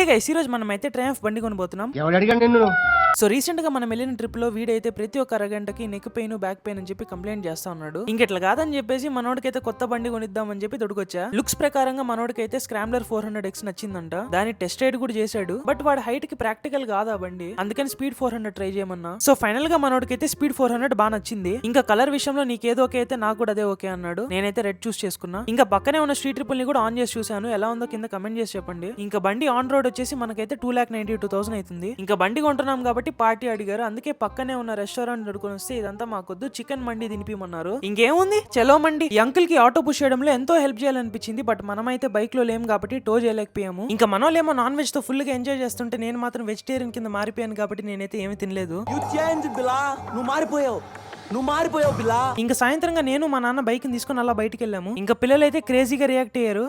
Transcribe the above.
ఈ రోజు మనం అయితే ట్రయంఫ్ బండి కొనబోతున్నాం. ఎవడు అడిగాడు నిన్ను? సో రీసెంట్ గా మనం వెళ్ళిన ట్రిప్ లో వీడైతే ప్రతి ఒక్క అరగంటకి నెక్ పెయిన్ బ్యాక్ పెయిన్ అని చెప్పి కంప్లైంట్ చేస్తా ఉన్నాడు. ఇంకెట్లా కాదని చెప్పేసి మనోడికైతే కొత్త బండి కొనిద్దాం అని చెప్పి దొడుకొచ్చా. లుక్స్ ప్రకారంగా మనోడికైతే స్క్రాంబ్లర్ 400X నచ్చిందంట. దాని టెస్ట్ రైడ్ కూడా చేశాడు. బట్ వాడి హైట్ కి ప్రాక్టికల్ కాదా బండి, అందుకని స్పీడ్ 400 ట్రై చేయమన్నా. సో ఫైనల్ గా మనోడికైతే స్పీడ్ 400 బాగా నచ్చింది. ఇంకా కలర్ విషయంలో నీకేదో ఓకే అయితే నాకు కూడా అదే ఓకే అన్నాడు. నేనైతే రెడ్ చూస్ చేసుకున్నా. ఇంకా పక్కనే ఉన్న స్ట్రీట్ ట్రిపుల్ ని కూడా ఆన్ చేసి చూసాను. ఎలా ఉందో కింద కమెంట్ చేసి చెప్పండి. ఇంకా బండి ఆన్ రోడ్ వచ్చేసి మనకైతే 2,92,000 అవుతుంది. ఇంకా బండి కొంటున్నాం కాబట్టి పార్టీ అడిగారు. అందుకే పక్కనే ఉన్న రెస్టారెంట్ నడుకొని వస్తే ఇదంతా మాకొద్దు, చికెన్ మండి తినిపిమన్నారు. ఇంకేముంది, చలో మండి. ఈ అంకుల్ కి ఆటో పుష్ చేయడంలో ఎంతో హెల్ప్ చేయాలనిపించింది. బట్ మనమైతే బైక్ లో లేము కాబట్టి టో చేయలేకపోయాము. ఇంకా మనోళ్ళేమో నాన్ వెజ్ తో ఫుల్ గా ఎంజాయ్ చేస్తుంటే నేను మాత్రం వెజిటేరియన్ కింద మారిపోయాను కాబట్టి నేనైతే ఏమీ తినలేదు. నువ్వు మారిపోయావు బిల్లా. ఇంకా సాయంత్రంగా నేను మా నాన్న బైక్ తీసుకుని అలా బయటికి వెళ్ళాము. ఇంకా పిల్లలైతే క్రేజీగా రియాక్ట్ అయ్యారు.